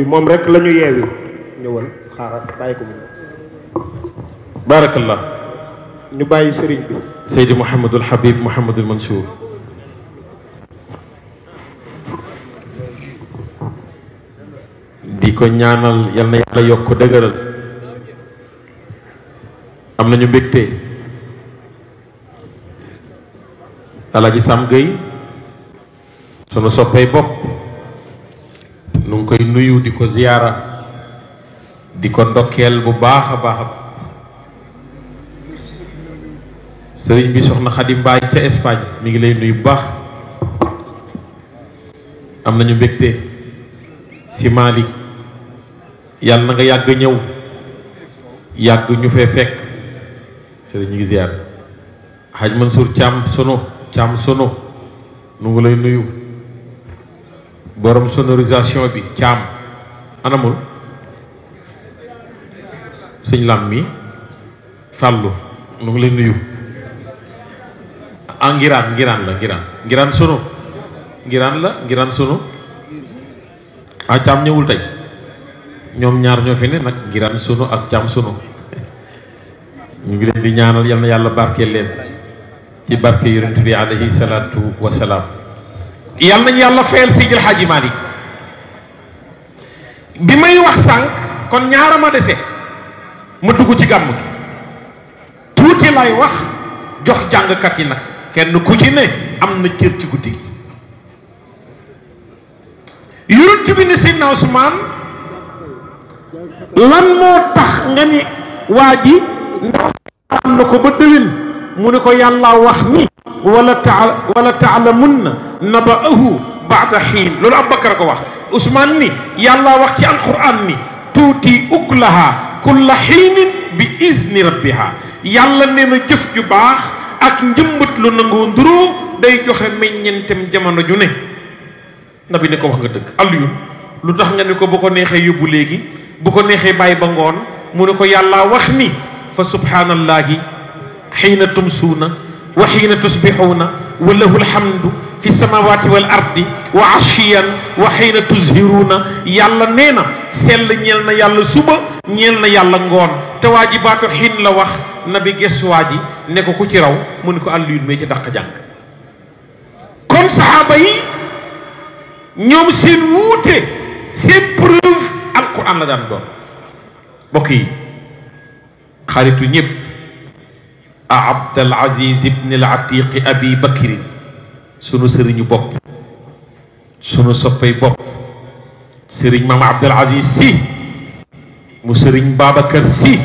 moom rek la ñu yeewi ñëwal xaaral bàyyi ko mu barakallah ñu bàyyi sëriñ bi Seydi Mouhamadul Habib Mouhamadul Mansour di ko ñaanal yal na yàlla yokk ko dëgëral am nañu mbégte Alaaji Sam Gueye sunu soppay bopp nu ngi koy nuyu di ko ziyaara di ko ndokkeel bu baax a baax sëriñ bi soxna Xadi Mbaay ca Espagne mi ngi lay nuyu bu baax am nañu mbégte si Malick yàlla na nga yàgg ñëw yàgg ñu fee fekk sëriñ ñu ngi ziyaar Haj Mansour Thiam sono nu ngi lay nuyu borom sonorisation bi Thiam anamul sëñ lam mi fàllu nu ngi lay nuyu ah ngiraan sunu ngiraan sunu ah Thiam ñëwul tey ñoom ñaar ñoo fi ne nag ngiraan sunu ak Thiam sunu ñu ngi leen di ñaanal yal na yàlla barkeel leen ci barke yonent bi alayhi salaatu wasalaam yàlla nañu yàlla fayal Seydil Hadji Malick bi may wax sànq kon ñaara ma dese ma dugg ci gàmm gi tuuti lay wax jox jàngkat yi nag kenn ku ci ne am na cër ci guddi gi yonent bi ne Seydina Ousmane lan moo tax nga ni waa ji am na ko ba déwén mu ne ko yàlla wax ni wala taalamunna naba'ahu ba'da xiin loolu Abubakar ko wax Ousmane ni yàlla wax ci alquran ni tuuti uklaha kulla xiinin bi izni rabbiha yàlla nee na jëf ju baax ak njëmbat lu nangoo nduroo day joxe meññeentem jamono ju ne nabi ne ko wax nga dëgg Aliyu lu tax nga ne ko bu ko neexee yóbbu léegi bu ko neexee bàyyi ba ngoon mu ne ko yàlla wax ni fa subhanallahi xiina tumsuuna wa xiina tusbixuuna wa lahu alhamdu fi samawati wal ardi wa ashiyan wa xiina tuzhiruuna yàlla nee na sell ñeel na yàlla suba ñeel na yàlla ngoon te waa ji baatu xiin la wax nabi ges waa ji ne ko ku ci raw mu ne ko àlliyun may ci dàq jàng kon saxaaba yi ñoom seen wuute seen preuve alquran la daan doon mbokk yi xaritu ñëpp Abdul Aziz ibn al Atiq Abi Bakri sunu sëriñu bopp sunu soppay bopp sëriñ maam Abdul Aziz si mu sëriñ Babacar si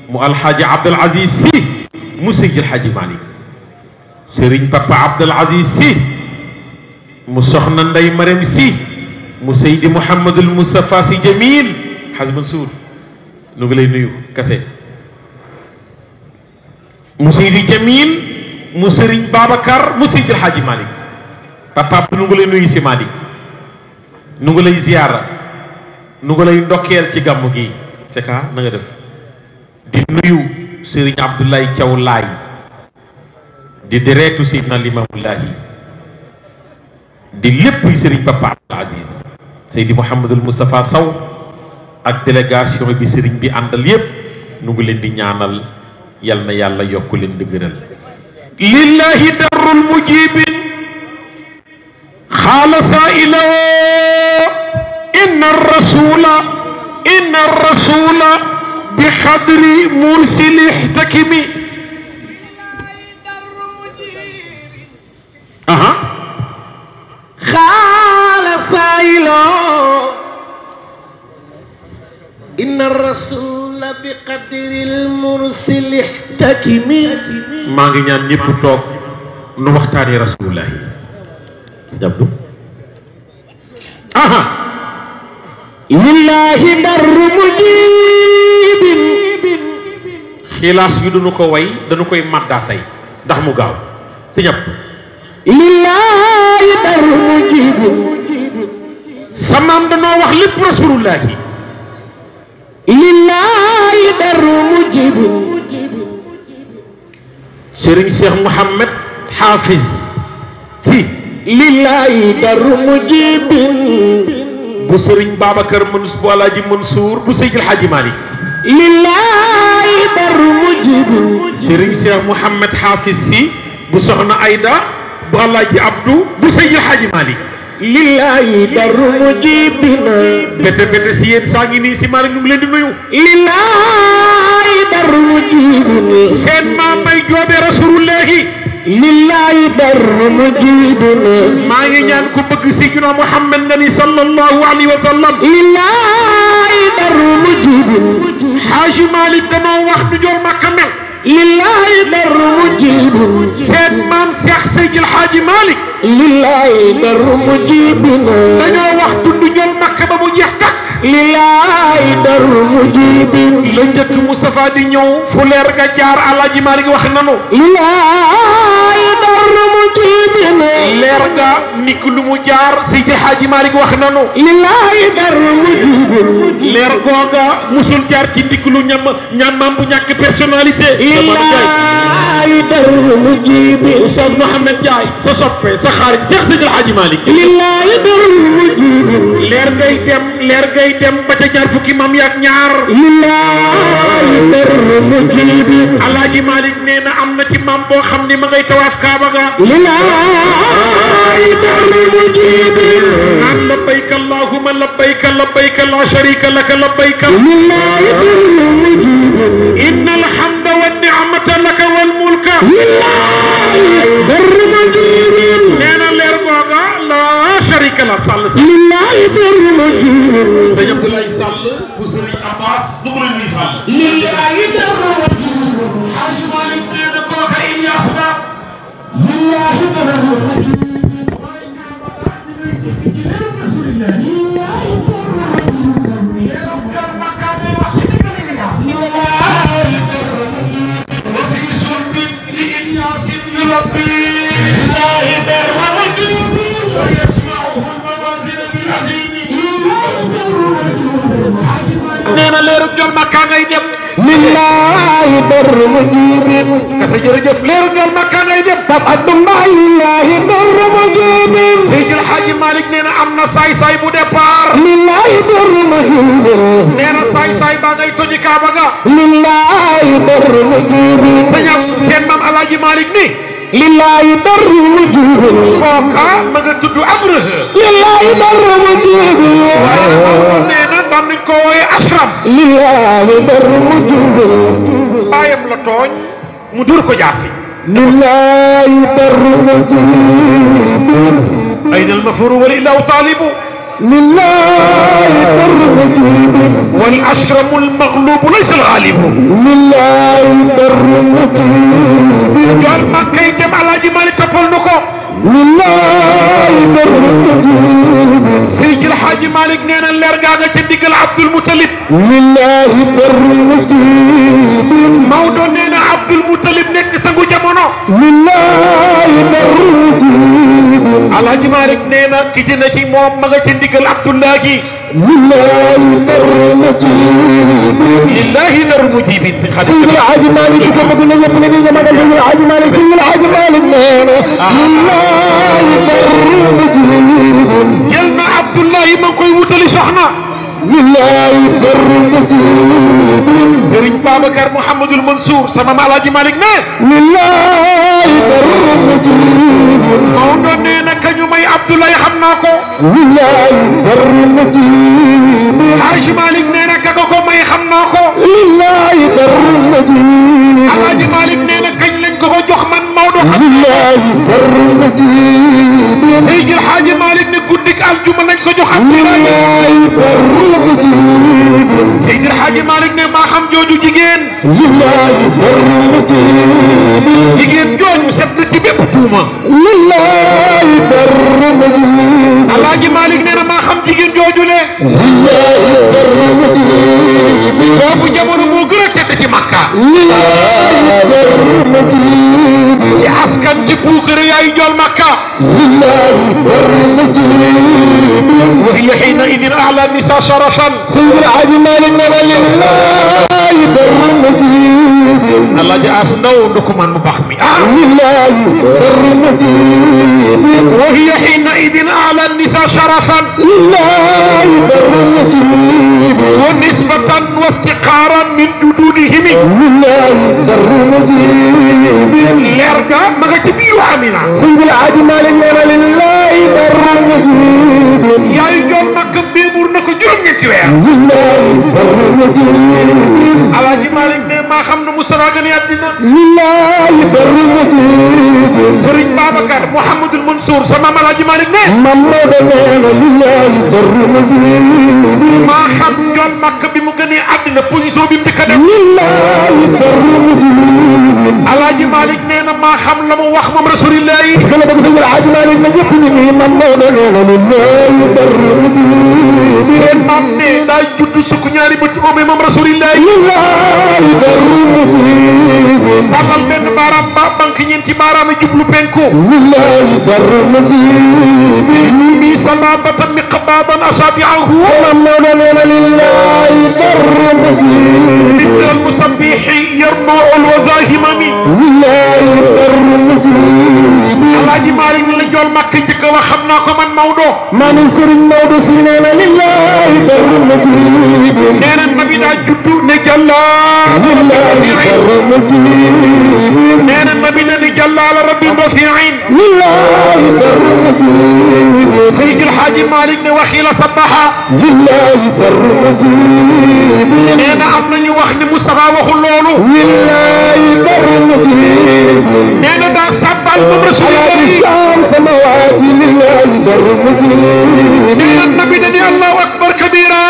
mu alxaaji Abdul Aziz si mu Seydil Hadji Malick sëriñ papa Abdul Aziz si mu soxna Ndey Marème si mu Seydi Mouhamadul Moustapha si Jamil Haj Mansour nu ngi lay nuyu kase mu Seydi Jamil mu sëriñ Babacar mu Seydil Hadji Malick papa nu ngi lay nuyu si Malick nu ngi lay ziyaara nu ngi lay ndokkeel ci gàmmu gi seka na nga def di nuyu sëriñ Abdoulaye Thiaw Laay di dereetu Seydina Limaamullaahi di lépp sëriñ papa Abdul Aziz Seydi Mouhamadul Moustapha Sow ak délégation bi sëriñ bi àndal yépp nu ngi leen di ñaanal yal na yàlla yokk leen dëgëral lillahi darrul mujibin xaala saa'ila inna rasula bi xadri mursili ihtakimi aha xaala saa'ila inna rasula bi qadril mursil ihtakimi maa ngi ñaan ñëpp toog nu waxtaani rasulullahi jabdu aha lillahi darru mujibin xilaas bi duñu ko way dañu koy maddaa tey ndax mu gaaw si ñëpp lillahi darru mujibin samaam danoo wax lépp rasulullahi lillahi darru mujibin Serigne Cheikh Mouhamed Hafiz si lillahi darru mujibin bu Serigne Babacar Mansour bu Alaaji Mansour bu Seydil Hadji Malick lillahi dar mujib Serigne Cheikh Mouhamed Hafiz Sy bu Soxna Aïda bu Alaaji Abdou bu Seydil Hadji Malick lillahi dar mujibina bete bete si yéen saa ngi nii si Malick ñu ngi leen di nuyu lillahi dar mujibina seen maam may joobe rasulullahi lillahi dar mujibina maa ngi ñaan ku bëgg Seydina Muhammad nga ni sallallahu alayhi wa sallam lillahi dar mujibina Hadji Malick dama wax du jool Makka mel lillahi dar mujibina seen maam Cheikh Seydil Hadji Malick lillahi dar mujibina dañoo wax du jool Makka ba mu jeex takk lillahi dar mujibina la njëkk Moustapha di ñëw fu leer ga jaar Alaaji Malick wax nanu lillahi dar mujibina leer ga nik lu mu jaar Seydi Hadji Malick wax nanu lillahi dar mujibina leer googa musul jaar ci ndik lu ñamam bu ñàkk personnalité lillahi dar mujibina Oustaz Mouhamed Ndiaye sa soppe sa xarit Cheikh Seydi Hadji Malick lillahi dar mujibina leer ngay dem ba ca ñaar fukki maam yaak ñaar lillahi dar mujibina Alaaji Malick nee na am na ci maam boo xam ne ma ngay tawaaf Kaaba ga lillahi dar mujibina naan labbayka allahumma labbayka labbayka la sharika laka labbayka lillahi dar mujibina inna alhamda wa ni'mata laka wal mulka lillahi dar mujibina nee na leer googa la sharika la sàll sa lillahi dar mujibina sëñ Abdoulaye Sall bu Sëriñ Abbas du mu ñuy sàll lillahi dar mujibina Hadji Malick nee na kooka Ilyas la lillahi dar mujibina nee na leeru jol Makka ngay dem lillahi dar mujibina kasa jërëjëf leeru jol Makka ngay dem Pape Abdoulaye lillahi dar mujibina Seydil Hadji Malick nee na am na saay-saay bu départ lillahi dar mujibina nee na saay-saay baa ngay toji Kaaba ga lillahi dar mujibina sëñ seen maam Alaaji Malick ni lillahi dar mujibina kooka ma nga tudd Abraha lillahi dar mujibina nee na daan nañ ko wooye Ashram lillahi dar mujibina baayam la tooñ mu dur ko jaasi lillahi dar mujibina ayna al-mafruur wal ilaahu taalibu lillahi dar mujibina wal ashramu al-maghluubu laysa al-ghaalibu lillahi dar mujibina jol Makka yi dem Alaaji Malick toppal nu ko lillahi dar mujibina Seydil Hadji Malick nee na leer gaa nga ca diggal Abdul Muttalib lillahi dar mujibina Maodo nee na Abdul Muttalib nekk sangu jamono lillahi dar mujibina Alaaji Malick nee na ki ci na ci moom ma nga ca diggal Abdullahi lillahi dar mujibina lillahi dar mujibin si xarit Seydi El Hadji Malick ko bëgg na ñëpp ne ni nga magal Seydi El Hadji Malick Seydi El Hadji Malick nee na lillahi dar mujibina jël na Abdullahi ma ngi koy wutali soxna lillahi dar mujibina Serigne Babacar Mouhamadul Mansour sama maam Alaaji Malick ne lillahi dar mujibina Maodo nee na kañu may Abdullahi xam naa ko lillahi dar mujibina Hadji Malick nee na ka ko may xam naa ko lillahi dar mujibina Alaaji Malick nee na kañ lañ ko jox man Maodo xam lillahi dar mujibina Seydi El Hadji Malick ne guddik aljuma lañ ko jox Abdullahi lillahi dar mujibina Seydi El Hadji Malick ne maa xam jooju jigéen lillahi dar mujibina jigéen jooju set na ci bépp tuuma lillahi dar mujibina Alaaji Malick nee na maa xam jigéen jooju le lillahi dar mujibina boobu jamono moo gën a tedd ci Makka lillahi dar mujibina ci askan ci puukare yaayu jool Makka lillahi dar mujibina wa hiya hiina idin a'la nisa sharafan Seydi El Hadji Malick nee na lillahi dar mujibina Alaaji As Ndaw ndokumaan mu baax mi لله در مجيب وهي حينئذ أعلى النساء شرفا لله در مجيب ونسبة وافتقارا من جدودهم لله در مجيب ليرجع ما تبيو عمنا سيد الحاج مالك لله در مجيب يا يوم ما كبير نكو جرم يتويا لله در مجيب Alaaji Malik ne maa xam ne Moussa gane àddina لله در مجيب Serigne Babacar Mouhamadul Mansour sama Alaaji Malik ne محمد لله در مجيب maa xam ñoom Makka bi mu gënee àddina position bi mu dëkk def لله در مجيب Alaaji Malik nee na maa xam la mu wax moom Rasulillah yi كما بقول سيد الحاج مالك نجيب مني محمد لله در مجيب seen maam ne daa judd sukk ñaari bët oome moom Rasulillah yi لله در مجيب tàllal benn baaraam ba banque ñeenti baaraam yi jublu penku لله در مجيب mi sababatan miqbaban asabi'ahu محمد لله در مجيب مثل المسبح يرنو الوزاهمami لله در مجيب Alaaji Malik ni la jool Makka njëkk wax xam naa ko man Maodo من سرين مود سنين لله در مجيب nee na nabi daa juddu ne jàllaa لله در مجيب nee na nabi ne jàllaa rabbi rafi'in لله در مجيب Seydi El Hadji Malik ne waxi la sabaxa لله در مجيب nee na am nañu wax ni Moustapha waxul loolu لله در مجيب nee na daa sabbal moom Rasulillah الإسلام سماوات لله در مجيب nee na nabi ne ni Allahu akbar kabira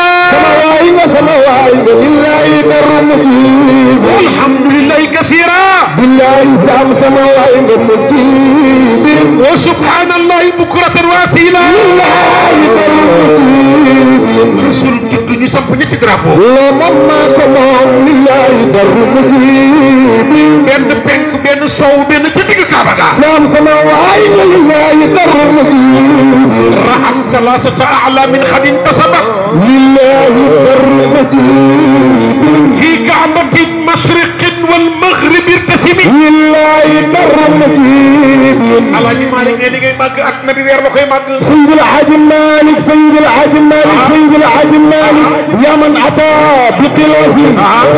سماوات لله در مجيب walhamdulillahi kathira بالله سام سماوات مجيب wa subhanallahi bukratan wa asila لله در مجيب Rasul juddu ñu samp ñetti drapeau لمما كمان لله در مجيب benn penk benn sow benn ca digg Kaaba ga سام سماوات لله در مجيب rahat salasata a'la min khadin tasabat لله در مجيب في كعبة المشرق والمغرب ارتسمي لله در مجيب Alaaji Malik ne li ngay màgg ak nabi weer la koy màgg سيد الحاج مالك سيد الحاج مالك سيد الحاج مالك يا من أتى بقلاس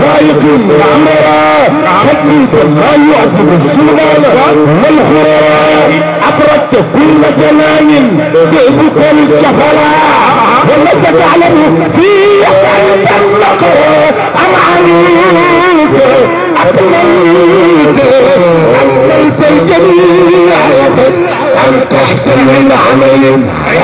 خايق عمراء خطيط ما يعجب السلطان والخراء أبردت كل جنان ذئبك الجفلا ولست تعلم في يسعك النقر أم عليك أكملت أكملت الجميع أن تحت من عمل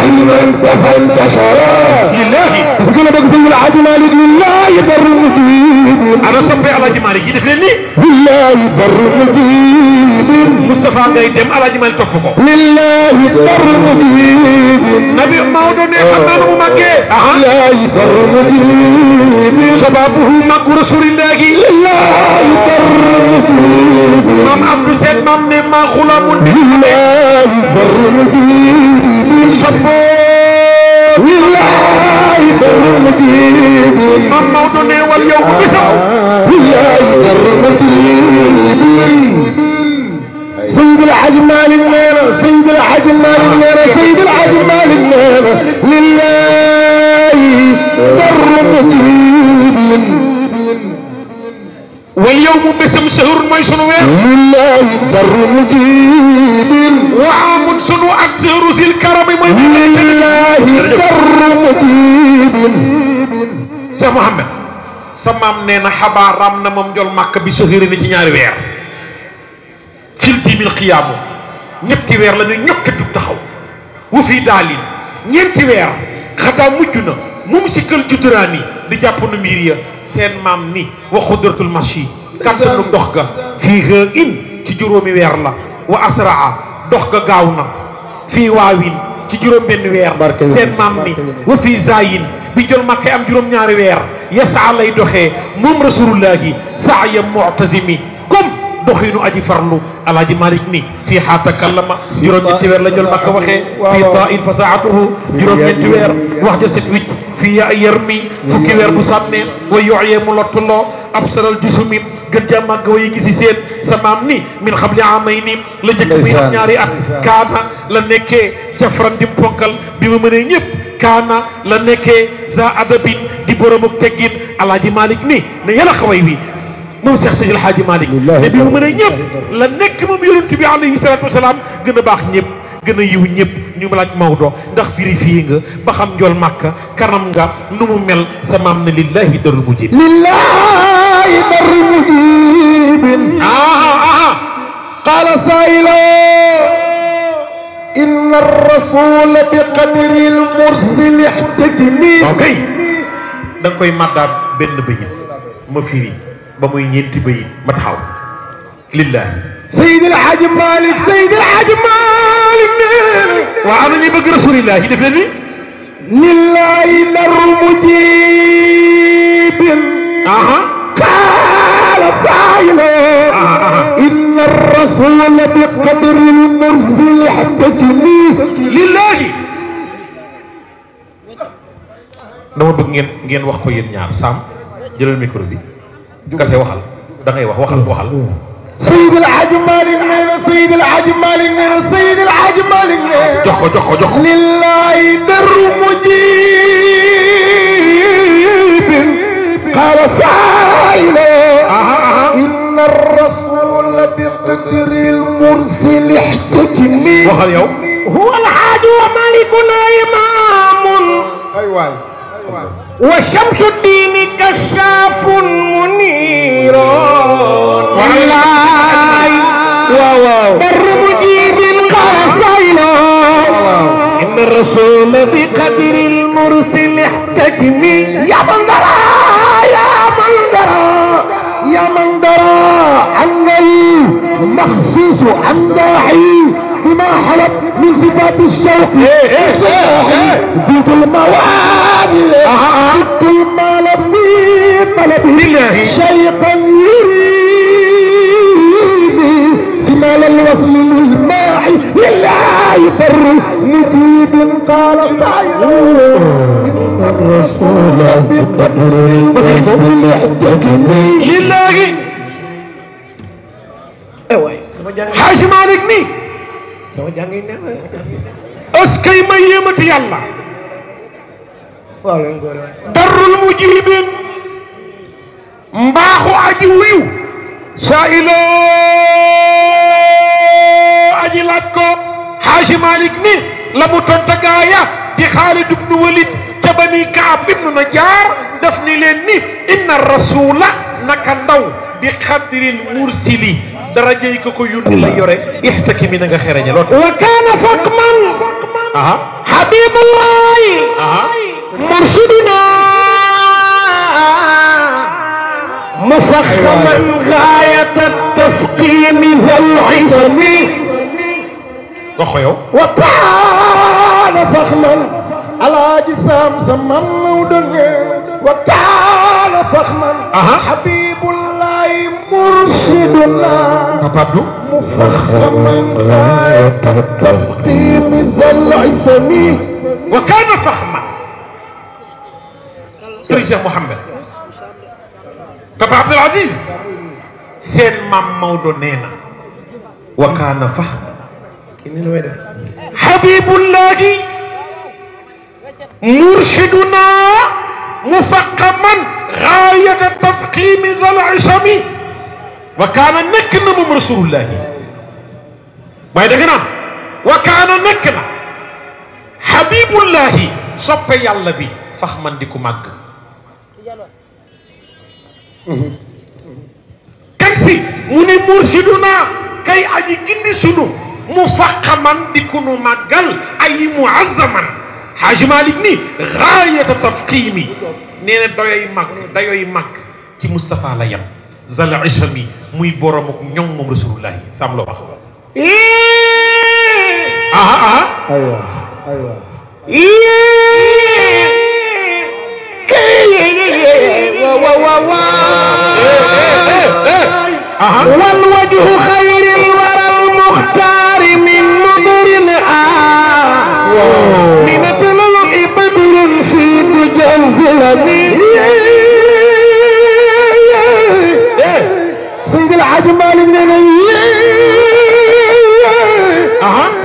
علما فانتشرا لله تقول لك سيد الحاج مالك لله بر مجيب ana soppe Alaaji Malik yi def leen ni لله بر مجيب Moustapha ngay dem Alaaji Malik topp ko لله بر مجيب nabi Maodo ne xam naa nu mu màggee لله بر مجيب shababuhu màggu Rasulillahi لله بر مجيب maam Abdou Seen maam ne maa xulaamun لله بر مجيب shaboo لله بر مجيب maam Maodo ne wal yow bu bisam لله بر مجيب سيد الحاج مالك ميرا سيد الحاج مالك ميرا سيد الحاج مالك ميرا لله بر مجيب wal yow bu bisam shahrun mooy sunu weer لله بر مجيب wa amun sunu ak shahru sil karami mooy لله بر مجيب Cheikh Mouhamed sa maam nee na xabaaram na moom njol màkk bi soxiri na ci ñaari weer fil diimil xiyaamu ñetti weer la ñu ñokk dug taxaw wu fii daalin ñeenti weer xataa mujj na mum sikkal judduraani di jàpp nu miir ya seen maam ni wa xudratul machi kattanu dox ga fii ga in ci juróomi weer la wa asraa dox ga gaaw na fii waawin ci juróom benn weer seen maam ni wa fii zayin bi jël makka am juróom ñaari weer yasaa lay doxee moom rasulullahi saaya mu'tazimi comme doxinu aji farlu Alaaji Malik ni fii xaa takallama juróom-ñetti weer la jël makka waxee fii tain fa saatuhu juróom-ñetti weer wax ja set wicc fii ya yarmi fukki weer bu sànnee wa yoyee mu lottuloo absaral jusumi gën jaa màgg way gisi seen sa maam ni min xabli amay ni la njëkk muy am ñaari at kaana la nekkee jafran di ponkal bi ma mënee ñëpp kaana la nekkee za adabin di borom ak teggin alaaji Malick ni ne yàlla xaway wi moom Cheikh Seydil Hadji Malick ne bi ma mënee ñëpp la nekk moom yonent bi alayhi salaatu wasalaam gën a baax ñëpp gën a yiw ñëpp ñu laaj Maodo ndax vérifié nga ba xam njool màkka kanam nga nu mu mel sa maam ne lillahi darul mujib lillahi darul mujib qala sailo inna ar-rasul bi qadri al-mursil ihtajmi ok da nga koy maddaat benn bëyit ma firi ba muy ñeenti bëyit ma taxaw lillahi سيد الحاج مالك سيد الحاج مالك وأنا اللي بقى رسول الله يدفنني لله در مجيب قال سائل إن الرسول بقدر المرسل احتجني لله dama bëgg ngeen wax ko yéen ñaar Sam jëlal micro bi kase waxal da ngay wax waxal سيد الحاج مالك سيد الحاج مالك سيد الحاج مالك جخو لله در مجيب قال سائل إن الرسول بقدر المرسل احتجني وهل يوم هو الحاج ومالكنا إمام أيوة وشمس الدين كشاف منير والله بر مجيب قال إن الرسول بقدر المرسل احتجني يا من درى يا من درى يا من درى عن المخصوص عن داعي بما حلب من صفات الشوق زيت المواد زدت المال في طلبه شيقا يريني سمال الوصل الماعي لله بر مجيب قال سعيد إن الرسول بقدر المرسل احتجني لله حاج مالك ني sama jàngi ne askay ma yéemati yàlla waaw leen góor darul mujibin mbaaxu aji wuyu saa'ilo aji laaj ko Haaji Malick ni la mu tonta gaaya di Xaalid ibnu Walid ca Bani Kaab ibnu Najaar daf ni leen ni inna rasula naka ndaw bi xadril mursili daraja yi ko yónni la yore ihtakimi na nga xereñe lool wa kaana faqman habibullahi mursidina mufakhaman ghayat at-tafqim zal izmi wax ko yow wa kaana faqman ala jisam samam mawdane wa kaana faqman habibullahi mursidina Papa Abdou مفخما غاية التفخيم زلع سمي وكان فخما سيدي الشيخ محمد Papa عبد العزيز سين مام مودو نينا وكان فخما حبيب الله مرشدنا مفخما غاية التفخيم زلع سمي وكان نكنا من رسول الله ما يدغنا وكان نكنا حبيب الله صب يالله بي فخمن ديكو ماغ كان سي موني مرشدنا كاي اجي گندي سونو مفخمن ديكو نو ماغال اي معظما حاج مالك ني غايه التفخيم نينا دايوي ماغ تي مصطفى لا يم zal ishami muy borom ak ñoom moom rasulullah sam la wax aywa aywa wal wajhu khayril waral mukhtar min mudrin min tulul ibadun fi dujal filami Hadji Malick nee na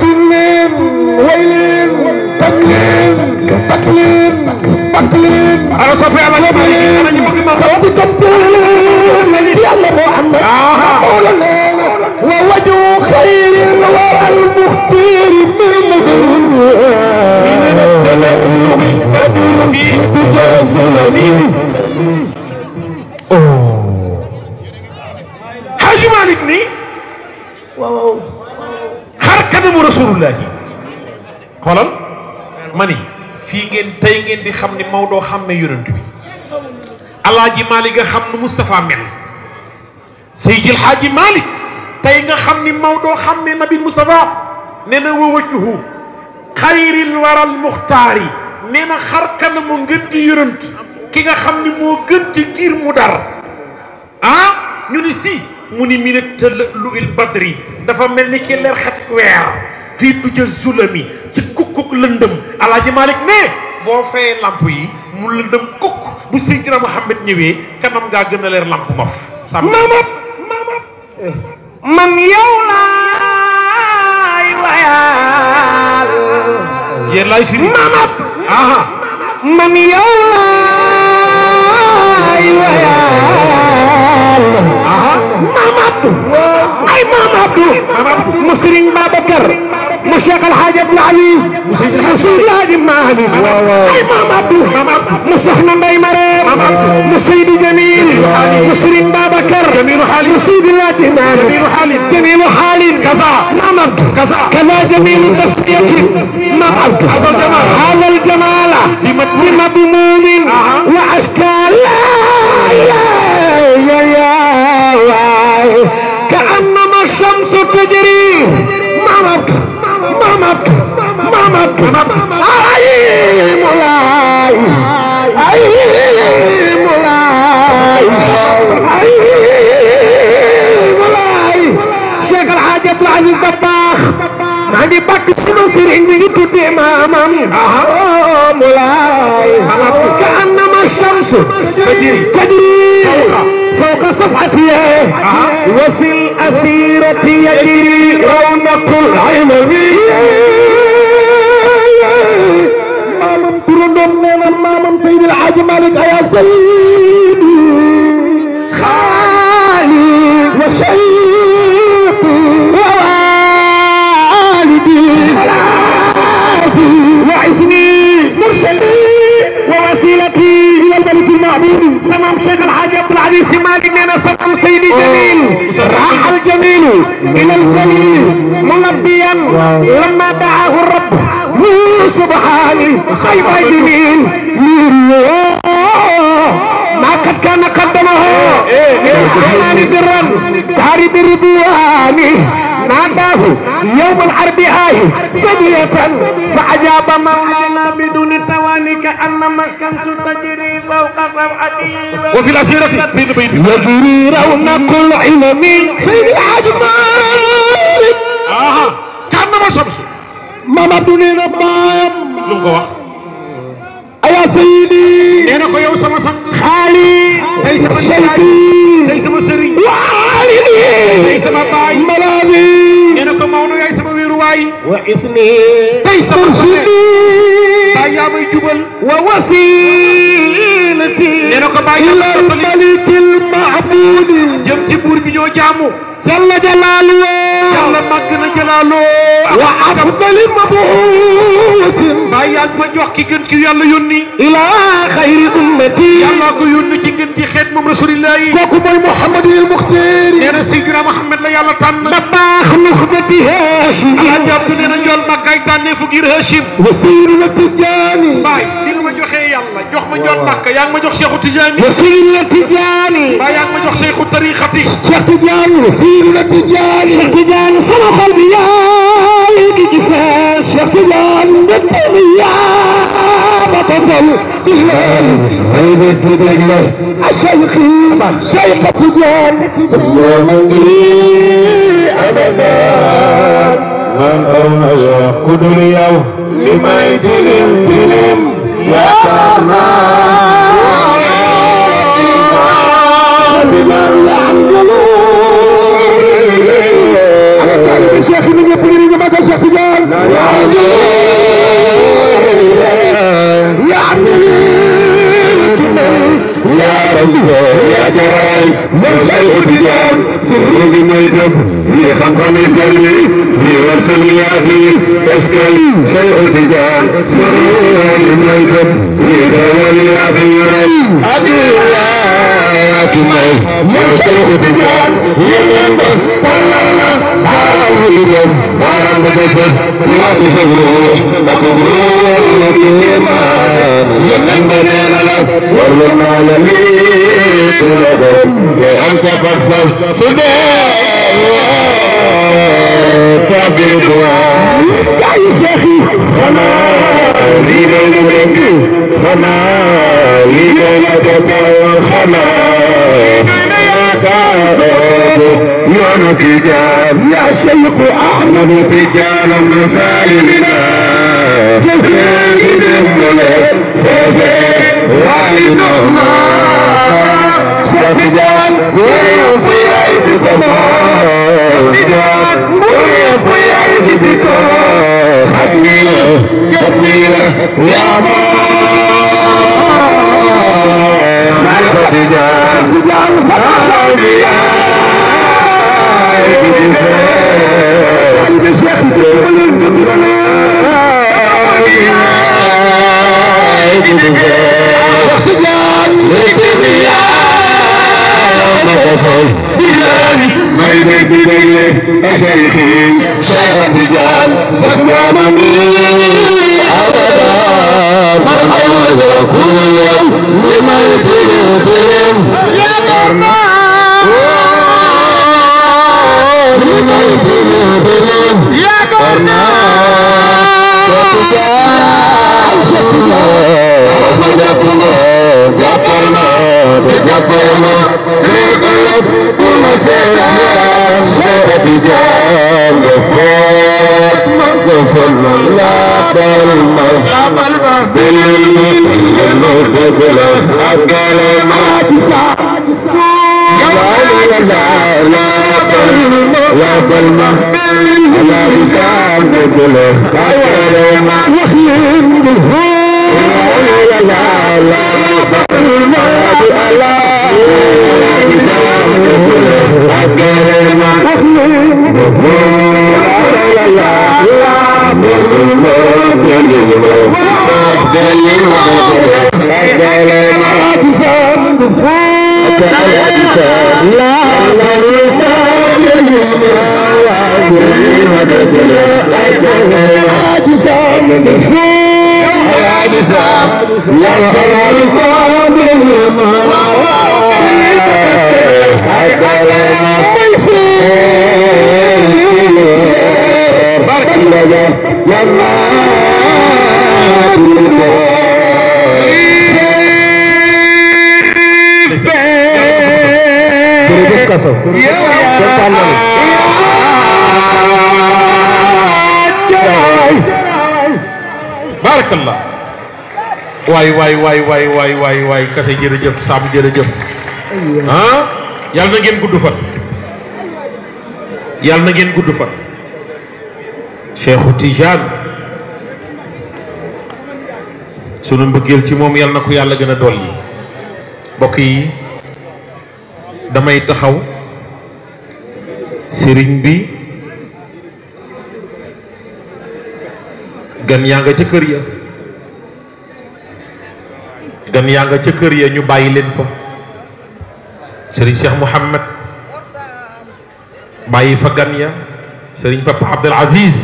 tilleen way leen tag leen takk leen bakk leen ana soppi ana ñu bëgg ma ko ci toppee yàlla Muhammad mawla leen wa waju xayril waral muxtiir Hadji Malick ni waaw xar kanamu rasulullah xoolal ma ni fii ngeen tey ngeen di xam ni Maodo xam ne yonent bi Alaaji Malick nga xam ne Moustapha mel Seydil Hadji Malick tey nga xam ni Maodo xam ne Nabi Moustapha nee na wa wajhuhu xayril waral muxtaari nee na xar kanamu ngën di yonent ki nga xam ni moo gën ci ngir mu dar ñu ni si mu ni minute lu il badri dafa mel ni ki leer xat weer fii tuja zulami ci kukkuk lëndëm Alaaji Malick ne boo fayee lamp yi mu lëndëm kukk bu Seydina Muhammad ñëwee kanam ngaa gën a leer lamp maf mamat man yow laay wayal yéen laay firi mamat man yow laay wayal Mamadou ay Mamadou mu Serigne Babacar mu Cheikh El Hadj Abdoul Aziz mu Seydi Hadji Malick ay Mamadou mu Soxna Ndeye Marème mu Seydi Jamil mu Serigne Babacar mu Seydi Hadji Malick Jamilu Halin kaza Mamadou kaza Jamilu tasfiyati Mamadou hada al jamala بمضمون وأشكال كأنما الشمس تجري مامت أي مولاي أي مولاي أي مولاي شيخ الحاج عبد العزيز دباخ ماني باك سما سيرين بي تودي مامام مولاي كأنما الشمس تجري فوق صفحتي وفي الأسيرة يجري رونق العلمي مامام ترندم نينا مامام سيد الحاج مالك يا سيدي خالي وشيقي ووالدي وعزني مرسلي ووسيلتي الى الملك المعبود سمام شيخ الحاج عبد العزيز مالك نينا سمام سيدي جميل راح الجميل الى الجليل ملبيا لما دعاه الرب سبحاني خير جميل ما قد كان قدمه الرحمن برا داري بالرضوان ناداه يوم الاربعاء سجية فأجاب مولانا بدون تواني كأنما الشمس تجري فوق صفحته وفي الأسيرة يجري رونق العلم سيد الحاج مالك كأنما الشمس ماما دونينا بام lu ko wax يا سيدي nee na ko yow sama sang خالي tey sama شيخي tey sama sëriñ وعالدي tey sama baay ملاذي nee na ko Maodo yaay sama wéeruwaay واسمي tey sama مرشدي baay yaa may jubal ووسيلتي nee na ko baay إلى الملك المعبود jëm ci buur bi ñoo jaamu جل جلاله yàlla màgg na jëlaaloo وأفضل مبعوث baay yaa ngi ma jox ki gën ki yàlla yónni إلى خير أمتي yàlla ko yónni ci gën ci xeet moom rasulillah yi كوكب محمد المختار nee na Seydina Muhammad la yàlla tànn دباخ نخبة هاشم Alaaji Abdu nee na njool Makkaay tànnee fu ngir Hachim وسيدنا التجاني baay bi nga ma joxee yàlla jox ma njool Makka yaa ngi ma jox Cheikhu Tijaani وسيدنا التجاني baay yaa ngi ma jox Cheikhu tariqati شيخ تجاني وسيدنا التجاني شيخ تجاني سما قلبي يا ليك كفاس شيخ تجاني بالطبي يا بطل بالله هيدا بدقله الشيخي شيخ تجاني تسلم لي أبدا من أنا يأخذ اليوم لما يتلم يا سما بمن يعملون يا رب يا جلال من شيء بجان سرور ميتب في خمخم سلي في ورسل يا أخي اسكي شيء بجان سرور ميتب في دول يا أخي أبي يا كمي من شيء بجان يمن طلعنا عاويهم وعلى مدسس لا تفضلوش لا تفضلوش الإيمان يمن بنينا لك ورلنا لليك لكم أنت فصل صدق تبدوان يا شيخي خنا لينا منك خنا لينا تتوى خنا يا نتيجان يا شيخ أحمد تجان مسالمنا كثير الملك فوزي والدنا ستجان ويبي عيدكم ستجان ويبي عيدكم خدميلة يا ستجان barakallah waay kase jërëjëf Sam jërëjëf ah yàlla na ngeen gudd fan yàlla na ngeen gudd fan Cheikhu Tidiane sunu mbëggeel ci moom yàlla na ko yàlla gën a dolli mbokk yi damay taxaw sëriñ bi gan yaa nga ca kër ya gan yaa nga ca kër ya ñu bàyyi leen fa sëriñ Cheikh Mouhamed bàyyi fa gan ya sëriñ Papa Abdel Aziz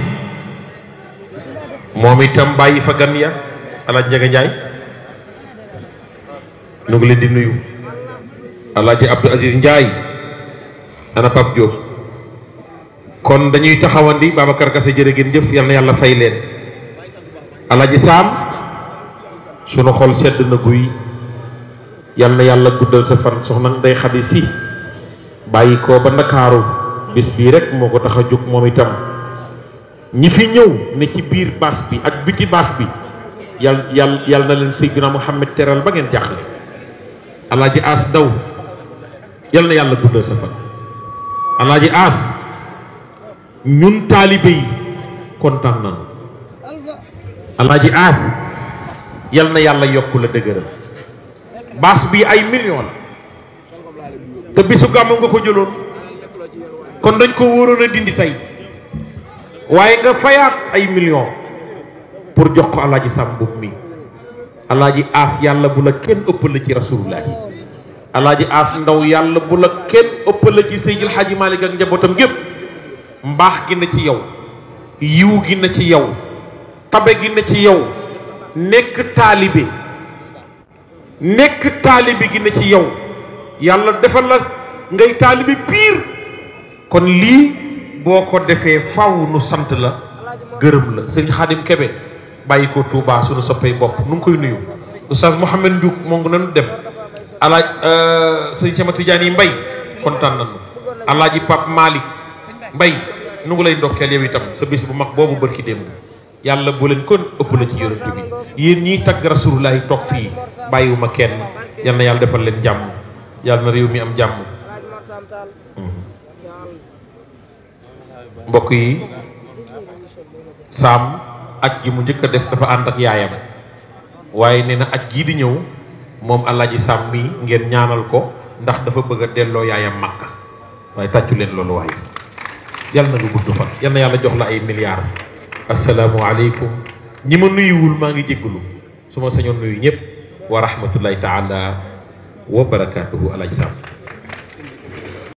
moom itam bàyyi fa gan ya Alaaji Njaga Njaay nu ngi leen di nuyu Alaaji Abdou Aziz Njaay ana Pape Diop kon dañuy taxawandi Babacar Kassé jërë ngeen jëf yal na yàlla fay leen Alaaji Saam sunu xol sedd na guy yal na yàlla guddal sa fan soxna Ndey Xadi Si bàyyi ko ba Ndakaaru bis bii rek moo ko tax a jóg moom itam ñi fi ñëw ne ci biir baas bi ak biti baas bi yal na leen Seydina Muhammad teral ba ngeen jaaxle Alaaji As Daw yal na yàlla guddal sa fan Alaaji As ñun taalibe yi kontaan nañu Alaaji As yal na yàlla yokku la dëgëral baas bi ay million la te bisu gàmmu nga ko jëloon kon dañ ko wóoroon a dindi tey waaye nga fayaat ay million pour jox ko alaaji Sam Mboup mi alaaji As yàlla bu la kenn ëppale ci rasulullah alaaji As Ndaw yàlla bu la kenn ëppale ci Seydil Hadji Malick ak njabootam gépp mbaax gi na ci yow yiw gi na ci yow tabe gi na ci yow nekk taalibe gi na ci yow yàlla defal la ngay taalibe piir kon lii boo ko defee faw nu sant la gërëm la sëriñ Xaadim Kebe bàyyi ko Touba suñu soppee bopp nu ngi koy nuyu Oustaz Mouhamed Ndiouk moo ngi nañu dem alaaj sëriñ Sama Tidiane yi Mbay kontaan nañu alaaji Pape Malick Mbay nu ngi lay ndokkeel yow itam sa bis bu mag boobu bërki démb yàlla bu leen kon ëpp la ci yonent bi yéen ñiy tagg rasulullah yi toog fii bàyyiwuma kenn yal na yàlla defal leen jàmm yàlla na réew mi am jàmm mbokk yi Sam aj gi mu njëkk a def dafa ànd ak yaayam waaye nee na aj gii di ñëw moom alaaji Sam mi ngeen ñaanal ko ndax dafa bëgg a delloo yaayam Makka waaye tàccu leen loolu waaye yàlla na nga gudd fan yal na yàlla jox la ay milliards asalaamualeykum ñi ma nuyuwul maa ngi jéggalu su ma sañoon nuyu ñëpp wa rahmatullahi taala wa barakaatuhu alaaji Sam